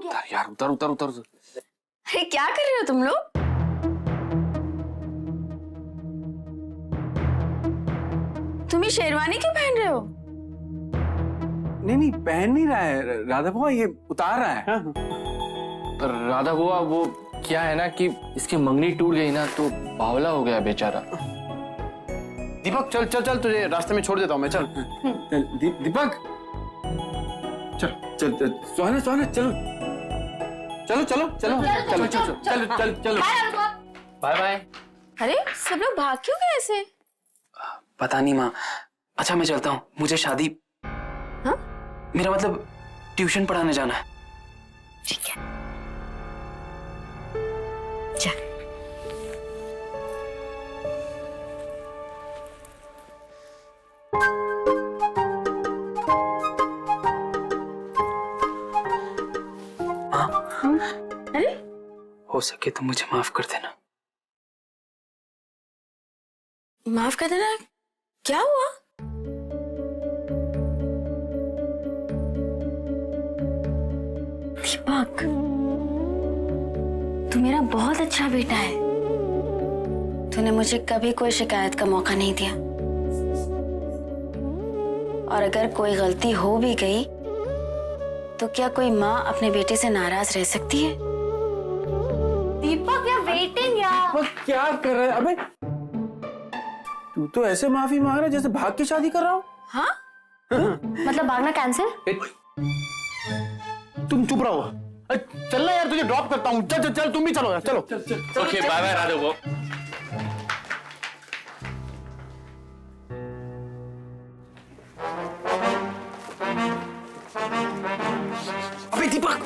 गया यार। उतर उतर उतर। अरे क्या कर रहे हो तुम लोग? तुम ये शेरवानी क्यों पहन रहे हो? नहीं पहन नहीं रहा है राधा बुआ, ये उतार रहा है। राधा बुआ वो क्या है ना कि इसकी मंगनी टूट गई ना तो बावला हो गया बेचारा। दीपक चल चल चल, तुझे रास्ते में छोड़ देता हूँ मैं। चल दीपक चल चल चल, सुहाना सुहाना चलो चलो चलो चलो चलो चलो चलो चलो चलो। Bye bye. अरे सब लोग भाग क्यों गए ऐसे? पता नहीं माँ। अच्छा मैं चलता हूँ, मुझे शादी, हाँ? मेरा मतलब ट्यूशन पढ़ाने जाना है। ठीक है जा। अरे हो सके तो मुझे माफ कर देना। माफ कर देना? क्या हुआ? दीपक तू मेरा बहुत अच्छा बेटा है। तूने मुझे कभी कोई शिकायत का मौका नहीं दिया, और अगर कोई गलती हो भी गई तो क्या कोई माँ अपने बेटे से नाराज रह सकती है? दीपक या वेटिंग यार। दीपक क्या कर रहा है? अबे तू तो ऐसे माफी मांग रहा है जैसे भाग के शादी कर रहा हो। हाँ? मतलब भागना कैंसिल? तुम चुप रहो। चलना यार, तुझे ड्रॉप करता हूँ। चल चल चल, तुम भी चलो यार, चलो। ओके बाय बाय राधा बुआ। अबे दीपक,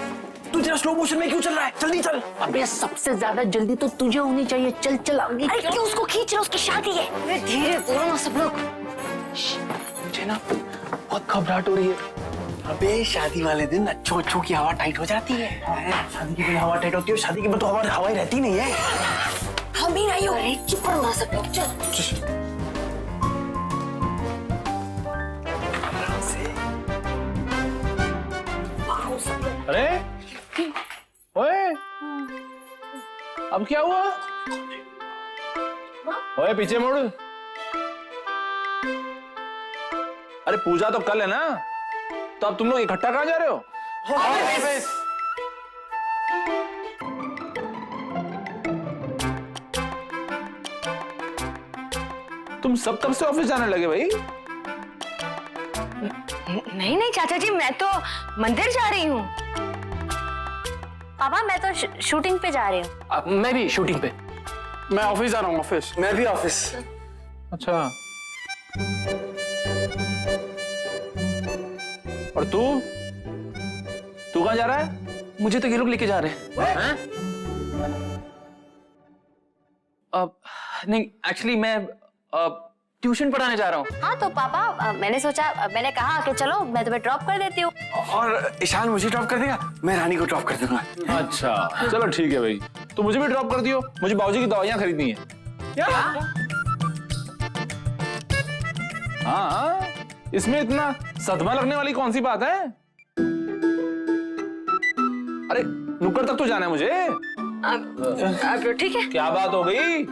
तू जरा स्लो मोशन में क्यों चल रहा है? जल्दी चल। अबे सबसे ज्यादा जल्दी तो तुझे होनी चाहिए। चल चल आगे। अरे क्यों उसको खींच रहे हो? उसकी शादी है। अरे धीरे बोलो ना सब लोग। मुझे ना बहुत घबराहट हो रही है। अबे शादी वाले दिन अच्छों अच्छों की हवा टाइट हो जाती है। शादी के दिन हवा टाइट होती है, शादी के बाद तो हवा ही रहती नहीं है। हम भी नहीं हो रहे। चुप करो ना सब लोग। चल अरे ओए, अब क्या हुआ? ओए पीछे मुड़। अरे पूजा तो कल है ना, तो अब तुम लोग इकट्ठा कहाँ जा रहे हो? तुम सब कब से ऑफिस जाने लगे भाई? नहीं नहीं चाचा जी, मैं तो मंदिर जा रही हूँ। पापा मैं तो शूटिंग पे जा रही हूँ। मैं भी शूटिंग पे। मैं ऑफिस जा रहा हूँ। ऑफिस? मैं भी ऑफिस। अच्छा। और तू कहाँ जा रहा है? मुझे तो ये लोग लेके जा रहे हैं। नहीं एक्चुअली मैं ट्यूशन पढ़ाने जा रहा हूँ। हाँ तो पापा मैंने सोचा, मैंने कहा कि चलो मैं तुम्हें ड्रॉप कर देती हूँ। और ईशान मुझे ड्रॉप कर देगा, मैं रानी को ड्रॉप कर दूंगा। अच्छा चलो ठीक है भाई, तो मुझे भी ड्रॉप कर दियो। मुझे बाबूजी की दवाइयाँ खरीदनी है। क्या? हाँ, इसमें इतना सदमा लगने वाली कौन सी बात है? अरे नुक्कड़ तक तो जाना है मुझे। अब ठीक है। क्या बात हो गई?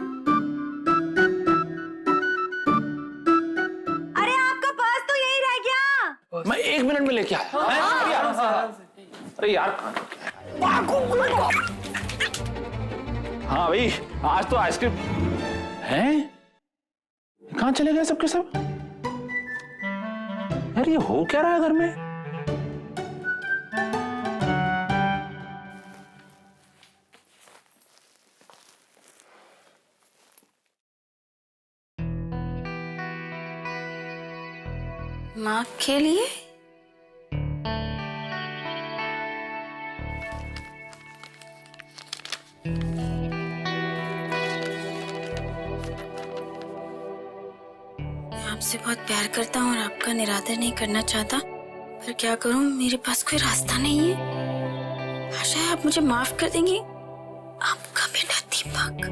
अरे आपका पर्स तो यही रह गया। मैं 1 मिनट में लेके आया। अरे यार हाँ भाई, आज तो आइसक्रीम है। कहाँ चले गए सबके सब? यार ये हो क्या रहा है घर में? माँ के लिए? आपसे बहुत प्यार करता हूँ और आपका निरादर नहीं करना चाहता, पर क्या करूँ, मेरे पास कोई रास्ता नहीं है। आशा है आप मुझे माफ कर देंगी। आपका बेटा दीपक।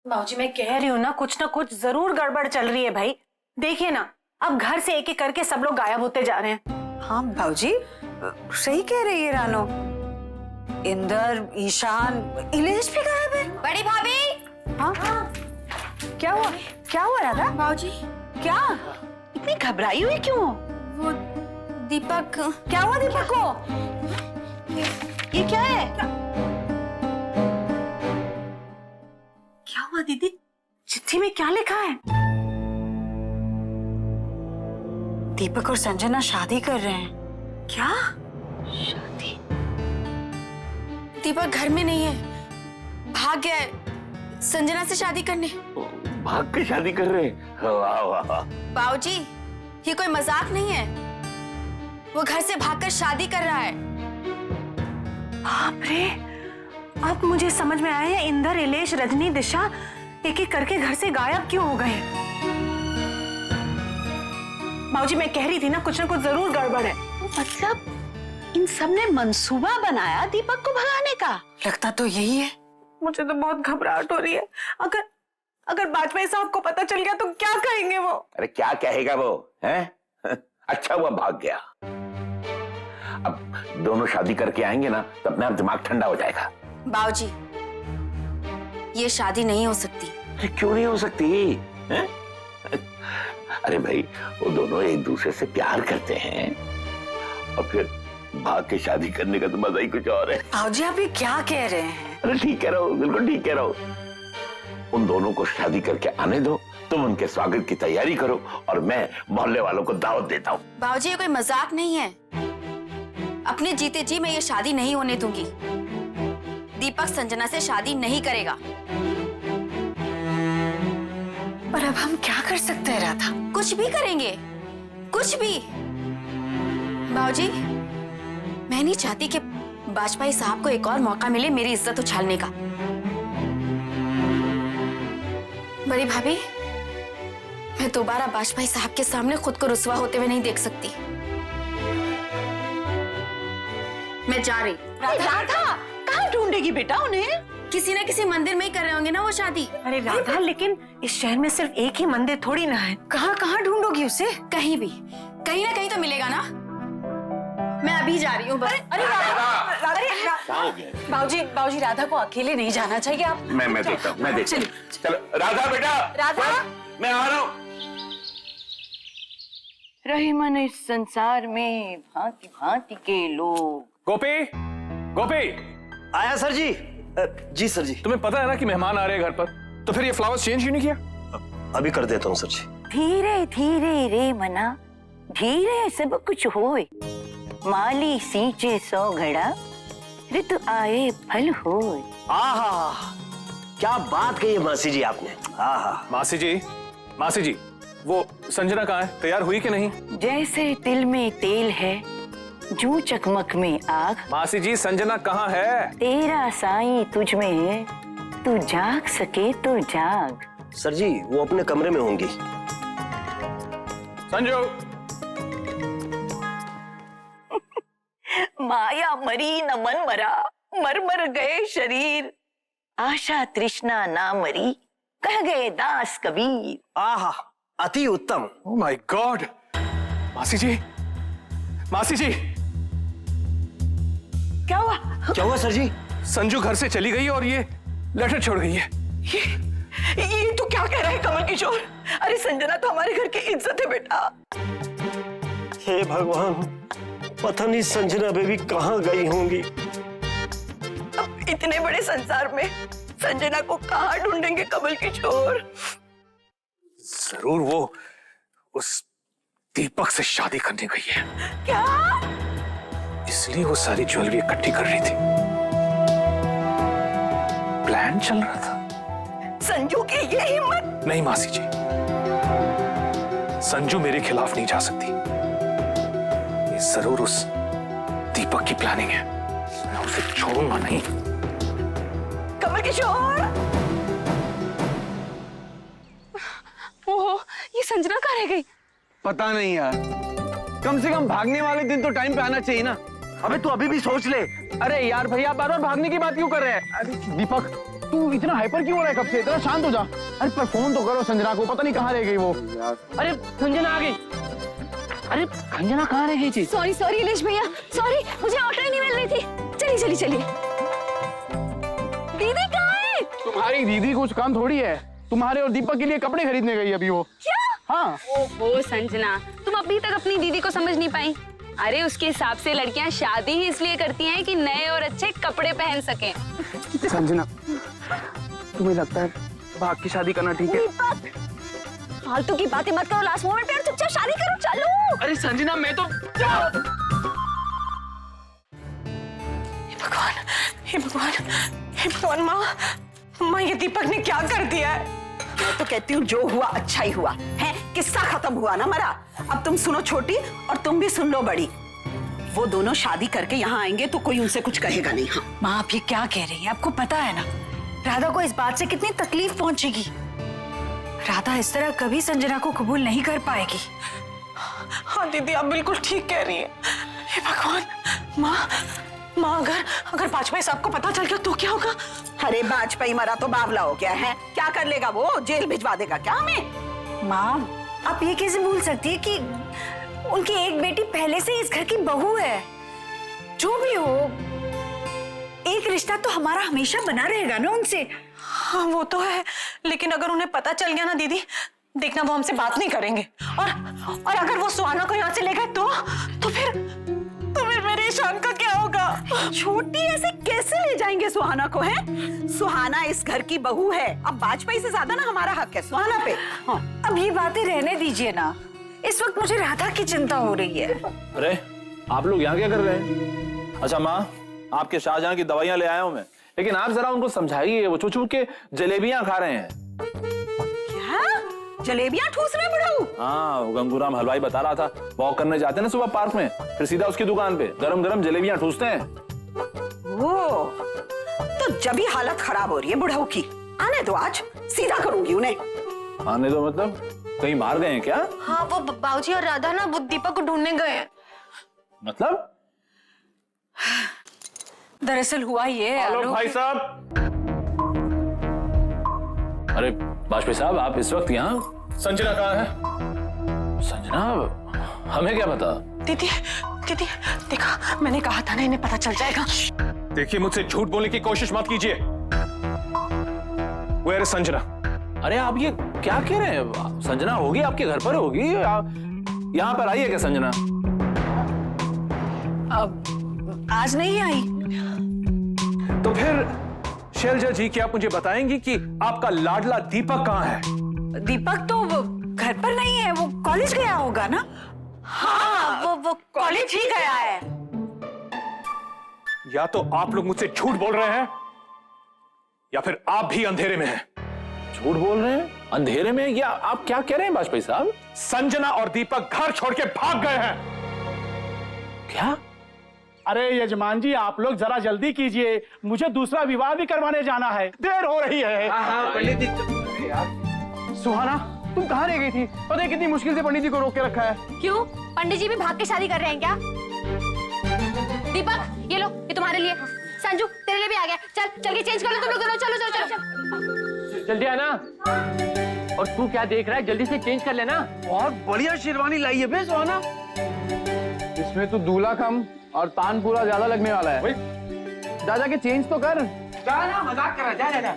बाबूजी मैं कह रही हूँ ना कुछ जरूर गड़बड़ चल रही है भाई। देखिए ना, अब घर से एक एक करके सब लोग गायब होते जा रहे हैं। हाँ भाऊजी, सही कह रही है रानो। इंदर, ईशान, इलेश भी गायब है। बड़ी भाभी। हाँ? क्या हुआ? क्या हुआ राधा? भाऊजी, क्या? इतनी घबराई हुई क्यों? वो दीपक। क्या हुआ दीपक को? ये क्या है? क्या हुआ दीदी? चिट्ठी में क्या लिखा है? दीपक और संजना शादी कर रहे हैं। क्या? शादी? दीपक घर में नहीं है, भाग गया है संजना से शादी करने। भाग के शादी कर रहे हैं? वाह वाह। बाबूजी, ये कोई मजाक नहीं है। वो घर से भागकर शादी कर रहा है। बाप रे, अब मुझे समझ में आया है इंदर, इलेश, रजनी, दिशा एक एक करके घर से गायब क्यों हो गए। बाबूजी, मैं कह रही थी ना कुछ जरूर गड़बड़ है। मतलब इन सब ने मंसूबा बनाया दीपक को भगाने का? लगता तो यही है। मुझे तो बहुत घबराहट हो रही है। अगर वाजपेयी साहब को पता चल गया तो क्या कहेंगे वो? अरे क्या कहेगा वो, हैं? अच्छा हुआ भाग गया। अब दोनों शादी करके आएंगे ना तो अपने आप दिमाग ठंडा हो जाएगा। बाबूजी, ये शादी नहीं हो सकती। अरे क्यों नहीं हो सकती, हैं? अरे भाई, वो दोनों एक दूसरे से प्यार करते हैं और फिर भाग के शादी करने का तो मजा ही कुछ और है। भाऊजी, आप ये क्या कह रहे हैं? अरे ठीक कह रहा हूँ, बिल्कुल ठीक कह रहा हूँ। उन दोनों को शादी करके आने दो, तुम उनके स्वागत की तैयारी करो और मैं मोहल्ले वालों को दावत देता हूँ। बाबूजी, ये कोई मजाक नहीं है। अपने जीते जी मैं ये शादी नहीं होने दूंगी। दीपक संजना से शादी नहीं करेगा। पर अब हम क्या कर सकते हैं राधा? कुछ भी करेंगे, कुछ भी। बाबूजी, मैं नहीं चाहती कि वाजपेयी साहब को एक और मौका मिले मेरी इज्जत उछालने का। बड़ी भाभी, मैं दोबारा वाजपेयी साहब के सामने खुद को रुस्वा होते हुए नहीं देख सकती। मैं जा रही। राधा कहाँ ढूंढेगी बेटा उन्हें? किसी ना किसी मंदिर में ही कर रहे होंगे ना वो शादी। अरे राधा, लेकिन इस शहर में सिर्फ एक ही मंदिर थोड़ी ना है। कहाँ ढूंढोगी उसे? कहीं भी, कहीं ना कहीं तो मिलेगा ना। मैं अभी जा रही हूँ। बाबूजी, राधा को अकेले नहीं जाना चाहिए। आप मैं देखता हूँ, मैं देखता हूँ। चलो राधा बेटा, राधा, मैं आ रहा हूँ। रही मन इस संसार में भांति भांति के लोग। गोपी, गोपी, आया सर जी। जी सर जी। तुम्हें पता है ना कि मेहमान आ रहे हैं घर पर, तो फिर ये फ्लावर्स चेंज क्यों नहीं किया? अभी कर देता हूँ सर जी। धीरे धीरे रे मना, धीरे सब कुछ होए। माली सींचे 100 घड़ा, ऋतु आए फल होए। आहा, क्या बात कही है मासी जी आपने। आहा। मासी जी, वो संजना कहाँ है? तैयार हुई कि नहीं? जैसे तिल में तेल है, जू चकमक में आग। मासी जी, संजना कहाँ है? तेरा साईं तुझ में है, तू जाग सके तो जाग। सर जी, वो अपने कमरे में होंगी। संजू, माया मरी न मन मरा, मर मर गए शरीर। आशा तृष्णा ना मरी, कह गए दास कबीर। आहा, अति उत्तम। Oh my God. मासी जी, क्या हुआ? क्या हुआ सर जी? संजू घर से चली गई और ये लेटर छोड़ गई है। ये तू क्या कह रहा है कमल किशोर? अरे संजना तो हमारे घर की इज्जत है बेटा। हे भगवान, पता नहीं संजना बेबी कहाँ गई होंगी। अब इतने बड़े संसार में संजना को कहाँ ढूंढेंगे कमल किशोर? जरूर वो उस दीपक से शादी करने गई है। क्या? इसलिए वो सारी ज्वेलरी इकट्ठी कर रही थी। प्लान चल रहा था। संजू की ये हिम्मत? नहीं मासी जी, संजू मेरे खिलाफ नहीं जा सकती। ये जरूर उस दीपक की प्लानिंग है। मैं उसे छोड़ूंगा नहीं। कमल किशोर, ओहो, ये संजना कहाँ रह गई? पता नहीं यार, कम से कम भागने वाले दिन तो टाइम पे आना चाहिए ना। अबे तू अभी भी सोच ले। अरे यार भैया, बार बार भागने की बात क्यों कर रहे हैं? अरे दीपक, तू इतना हाइपर क्यों हो रहा है? कब से इतना शांत हो जा। अरे पर फोन तो करो संजना को, पता नहीं कहाँ रह गई वो। अरे संजना आ गई। अरे संजना कहाँ रह गई थी? सॉरी सॉरी इलेश भैया, सॉरी, मुझे ऑटो ही नहीं मिल रही थी। चलिए चलिए चलिए। दीदी कहाँ है? तुम्हारी दीदी कुछ काम थोड़ी है, तुम्हारे और दीपक के लिए कपड़े खरीदने गई अभी वो। क्या? हाँ। ओहो संजना, तुम अभी तक अपनी दीदी को समझ नहीं पाई। अरे उसके हिसाब से लड़कियां शादी ही इसलिए करती हैं कि नए और अच्छे कपड़े पहन सकें। संजना, तुम्हें लगता है भाग की शादी करना ठीक है? फालतू की बातें मत करो, लास्ट मोमेंट पे चुपचाप शादी करो, चलो। अरे संजना मैं तो भगवान, हे भगवान, हे भगवान, माँ ये दीपक ने क्या कर दिया है? मैं तो कहती हूँ जो हुआ अच्छा ही हुआ है, किस्सा खत्म हुआ ना मरा। अब तुम सुनो छोटी और तुम भी सुन लो बड़ी। वो दोनों शादी करके यहाँ आएंगे तो कोई उनसे कुछ कहेगा नहीं। हाँ माँ आप ये क्या कह रही हैं? आपको पता है ना राधा को इस बात से कितनी तकलीफ पहुंचेगी। राधा इस तरह कभी संजना को कबूल नहीं कर पाएगी। हाँ दीदी आप बिल्कुल ठीक कह रही हैं। हे भगवान, माँ अगर वाजपेयी साहब को पता चल गया तो क्या होगा? अरे वाजपेयी मरा तो बावला हो गया है, क्या कर लेगा वो? जेल भिजवा देगा क्या हमें? माँ आप ये कैसे भूल सकती है कि उनकी एक बेटी पहले से इस घर की बहू है। जो भी हो, एक रिश्ता तो हमारा हमेशा बना रहेगा ना उनसे। हाँ वो तो है, लेकिन अगर उन्हें पता चल गया ना दीदी, देखना वो हमसे बात नहीं करेंगे। और अगर वो सुहाना को यहाँ से ले गए तो फिर मेरे ईशान का क्या होगा? छोटी ऐसे कैसे ले जाएंगे सुहाना को? है सुहाना इस घर की बहू है, अब वाजपेयी से ज्यादा ना हमारा हक है सुहाना पे। हाँ अब ये बातें रहने दीजिए ना, इस वक्त मुझे राधा की चिंता हो रही है। अरे आप लोग यहाँ क्या कर रहे हैं? अच्छा माँ, आपके शाहजहां की दवाइयाँ ले आया हूँ मैं, लेकिन आप जरा उनको समझाइए, वो चुप चुप के जलेबियां खा रहे हैं। क्या जलेबियां ठूस रहे बुढ़ऊ? हाँ, वो गंगूराम हलवाई बता रहा था, वॉक करने जाते हैं ना सुबह पार्क में, फिर सीधा उसकी दुकान पे गरम गरम जलेबियां ठूसते हैं। वो तो जब ही हालत खराब हो रही है बुढ़ऊ की, आने दो, आज सीधा करूंगी उन्हें। आने दो मतलब कहीं मार गए हैं क्या? हाँ वो बाबूजी और राधा ना वो दीपक को ढूंढने गए हैं। मतलब? दरअसल हुआ ये हेलो भाई साहब। अरे वाजपेयी साहब, आप इस वक्त यहाँ? संजना कहाँ है? संजना? हमें क्या पता? दीदी देखा, मैंने कहा था ना इन्हें पता चल जाएगा। देखिए मुझसे झूठ बोलने की कोशिश मत कीजिए। Where is Sanjana? अरे आप ये क्या कह रहे हैं? संजना होगी आपके घर पर होगी, यहाँ पर आई है क्या संजना? अब आज नहीं आई। तो फिर शैलजा जी, क्या आप मुझे बताएंगी कि आपका लाडला दीपक कहाँ है? दीपक तो वो घर पर नहीं है, वो कॉलेज गया होगा ना। हाँ वो कॉलेज ही गया है। या तो आप लोग मुझसे झूठ बोल रहे हैं या फिर आप भी अंधेरे में हैं। झूठ बोल रहे हैं? अंधेरे में? या आप क्या कह रहे हैं वाजपेयी साहब? संजना और दीपक घर छोड़ के भाग गए हैं। क्या? अरे यजमान जी, आप लोग जरा जल्दी कीजिए, मुझे दूसरा विवाह भी करवाने जाना है, देर हो रही है। पंडित जी। सुहाना, तुम कहाँ रह गई थी? पता है कितनी मुश्किल से पंडित जी को रोक के रखा है। क्यों? पंडित जी भी भाग के शादी कर रहे हैं क्या? दीपक ये लो, ये तुम्हारे लिए। संजू तेरे लिए भी आ गया, चल के चेंज कर लो तुम लोग दोनों। चलो। जल्दी आना। और तू क्या देख रहा है? जल्दी से चेंज कर लेना। बहुत बढ़िया शेरवानी लाई है बे सुहाना। इसमें तो दूल्हा कम और तानपुरा ज्यादा लगने वाला है। जा जाके चेंज तो कर। जा ना, मजाक कर रहा है। जा।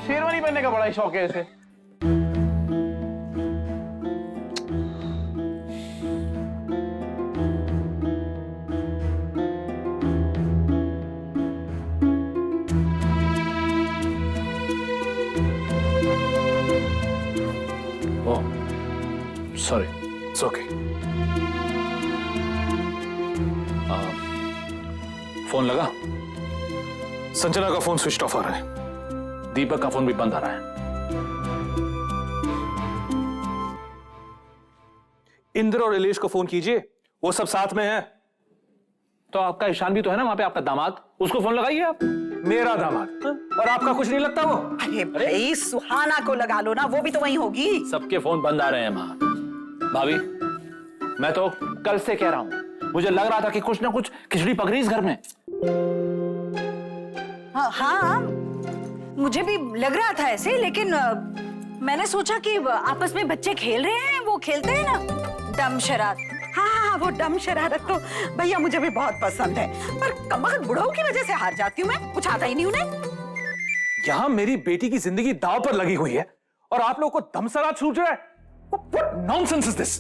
शेरवानी पहनने का बड़ा ही शौक है इसे। Sorry, it's okay. फोन लगा? संजना का फोन स्विच ऑफ आ रहा है। दीपक का फोन भी बंद आ रहा है। इंद्र और इलेश को फोन कीजिए, वो सब साथ में है। तो आपका ईशान भी तो है ना वहां पे, आपका दामाद, उसको फोन लगाइए आप। मेरा दामाद? और आपका कुछ नहीं लगता वो? अरे भाई सुहाना को लगा लो ना, वो भी तो वहीं होगी। सबके फोन बंद आ रहे हैं माँ। भाभी, मैं तो कल से कह रहा हूं, मुझे लग रहा था कि कुछ ना कुछ खिचड़ी पक रही इस घर में। हाँ, मुझे भी लग रहा था ऐसे, लेकिन मैंने सोचा कि आपस में बच्चे खेल रहे हैं, वो खेलते हैं ना डम शरारत। हाँ हाँ, वो डम शरारत तो भैया मुझे भी बहुत पसंद है, पर कमबख्त बुढ़ऊ की वजह से हार जाती हूँ मैं, कुछ आता ही नहीं उन्हें। यहाँ मेरी बेटी की जिंदगी दांव पर लगी हुई है और आप लोगों को दमसरात सूझ रहा है। What nonsense is this?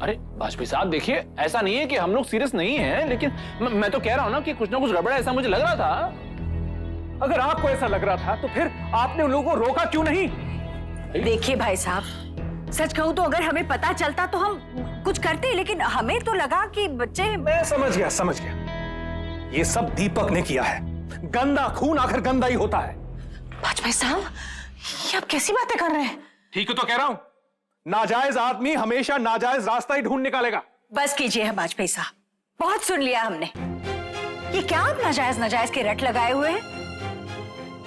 अरे वाजपेयी साहब देखिए, ऐसा नहीं है कि हम लोग सीरियस नहीं हैं, लेकिन मैं तो कह रहा हूं ना कि कुछ ना कुछ गड़बड़ है, ऐसा मुझे लग रहा था। अगर आपको ऐसा लग रहा था तो फिर आपने उन लोगों को रोका क्यों नहीं? देखिए भाई साहब, सच कहूँ तो अगर हमें पता चलता तो हम कुछ करते, लेकिन हमें तो लगा कि बच्चे। मैं समझ गया। ये सब दीपक ने किया है। गंदा खून आखिर गंदा ही होता है। वाजपेयी साहब, ये आप कैसी बातें कर रहे हैं? ठीक है तो कह रहा हूं, नाजायज आदमी हमेशा नाजायज रास्ता ही ढूंढ निकालेगा। बस कीजिए है वाजपेयी साहब, बहुत सुन लिया हमने। ये क्या आप नाजायज के रट लगाए हुए हैं?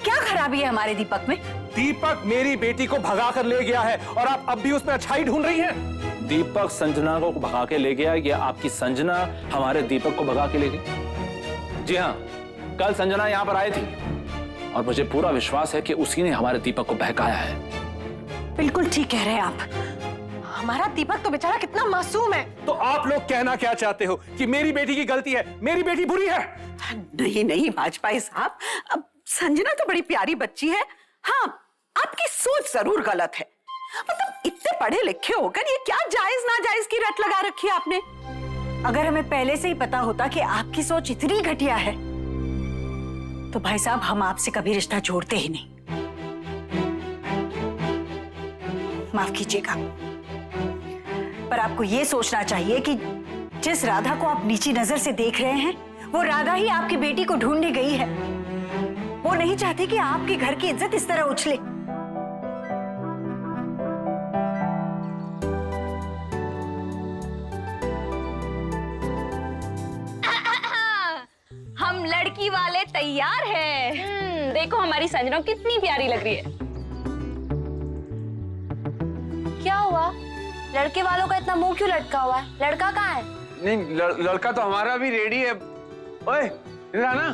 क्या खराबी है हमारे दीपक में? दीपक मेरी बेटी को भगा कर ले गया है और आप अब भी उसमें अच्छाई ढूंढ रही हैं। दीपक संजना को भगा के ले गया या आपकी संजना हमारे दीपक को भगा के ले गई? जी हाँ, कल संजना यहाँ पर आई थी और मुझे पूरा विश्वास है कि उसी ने हमारे दीपक को बहकाया है। बिल्कुल ठीक कह रहे हैं आप। हमारा दीपक तो बेचारा कितना मासूम है। तो आप लोग कहना क्या चाहते हो कि मेरी बेटी की गलती है, मेरी बेटी बुरी है? नहीं नहीं वाजपेयी साहब, अब संजना तो बड़ी प्यारी बच्ची है। हाँ, आपकी सोच जरूर गलत है। मतलब इतने पढ़े लिखे होकर ये क्या जायज नाजायज की रट लगा रखी है आपने। अगर हमें पहले से ही पता होता कि आपकी सोच इतनी घटिया है तो भाई साहब हम आपसे कभी रिश्ता जोड़ते ही नहीं। माफ कीजिएगा, पर आपको ये सोचना चाहिए कि जिस राधा को आप नीची नजर से देख रहे हैं वो राधा ही आपकी बेटी को ढूंढने गई है। वो नहीं चाहती कि आपके घर की इज्जत इस तरह उछले। हम लड़की वाले तैयार हैं। देखो हमारी संजना कितनी प्यारी लग रही है। क्या हुआ? लड़के वालों का इतना मुंह क्यों लटका हुआ है? लड़का कहाँ है? नहीं, लड़का तो हमारा भी रेडी है। ओए राना,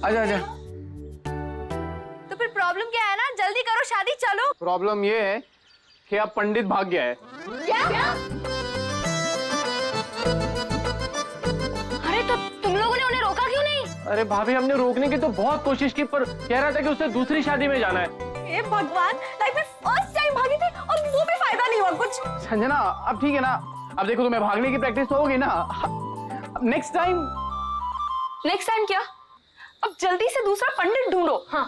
आजा आजा। तो फिर प्रॉब्लम क्या है ना? जल्दी करो शादी, चलो। प्रॉब्लम ये है कि अब पंडित भाग गया है। क्या? अरे तो तुम लोगों ने उन्हें रोका क्यों नहीं? अरे भाभी, हमने रोकने की तो बहुत कोशिश की, पर कह रहा था कि उसे दूसरी शादी में जाना है। हे भगवान, लाइफ में फर्स्ट टाइम भागी थी और वो भी फायदा नहीं हुआ कुछ। संजना, अब ठीक है ना? अब देखो तुम्हें भागने की प्रैक्टिस तो होगी ना। नेक्स्ट टाइम क्या? अब जल्दी से दूसरा पंडित ढूंढो। हाँ।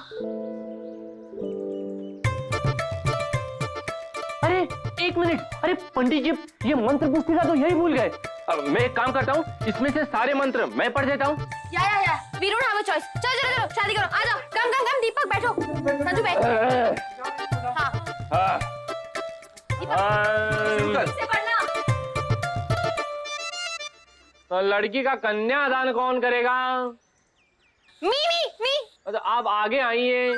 अरे एक मिनट, अरे पंडित जी ये मंत्र पुस्तिका तो यही भूल गए। अब मैं एक काम करता हूँ, इसमें से सारे मंत्र मैं पढ़ देता हूँ। Yeah we don't have a choice. चलो शादी करो, आ जाओ। कम दीपक बैठो, संजू बैठ। हाँ। से पढ़ना। तो लड़की का कन्यादान कौन करेगा? मी। तो आप आगे आइए।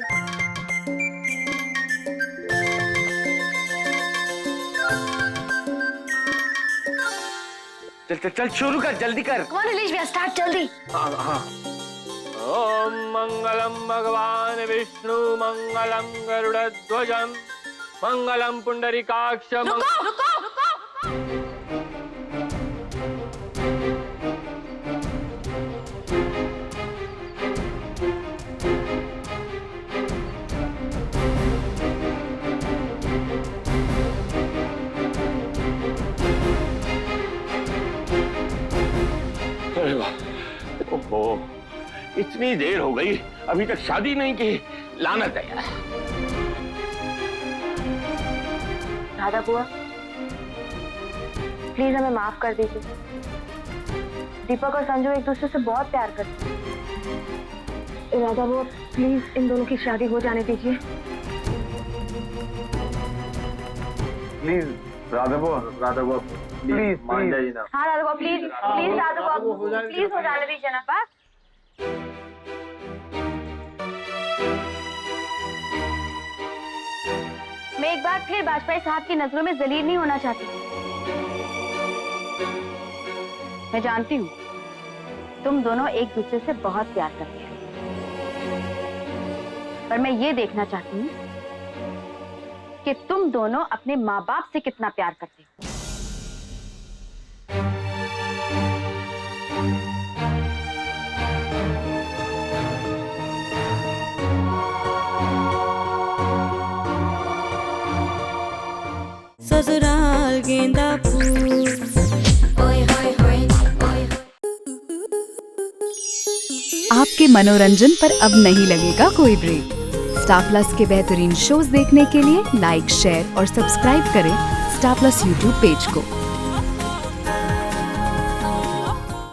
चल शुरू कर, जल्दी कर। कौन रिलीज में स्टार्ट जल्दी। हाँ। ओम मंगलम भगवान विष्णु मंगलम गरुड़ध्वजम मंगलम पुंडरीकाक्ष। रुको। अरे वाह, ओहो, इतनी देर हो गई, अभी तक शादी नहीं की। लानत है यार। राधा बुआ, प्लीज हमें माफ कर दीजिए। दीपक और संजू एक दूसरे से बहुत प्यार करते हैं। राधा बुआ, प्लीज इन दोनों की शादी हो जाने दीजिए। प्लीज राधा बुआ, प्लीज मान जाइए ना। हाँ राधा बुआ, प्लीज राधा बुआ, प्लीज हो जाने दीजिए ना पास। मैं एक बार फिर वाजपेयी साहब की नजरों में जलील नहीं होना चाहती। मैं जानती हूँ तुम दोनों एक दूसरे से बहुत प्यार करते हो, पर मैं ये देखना चाहती हूँ कि तुम दोनों अपने माँ बाप से कितना प्यार करते हो। ससुराल गेंदा फूल। आपके मनोरंजन पर अब नहीं लगेगा कोई ब्रेक। स्टार प्लस के बेहतरीन शोज देखने के लिए लाइक, शेयर और सब्सक्राइब करें स्टार प्लस यूट्यूब पेज को।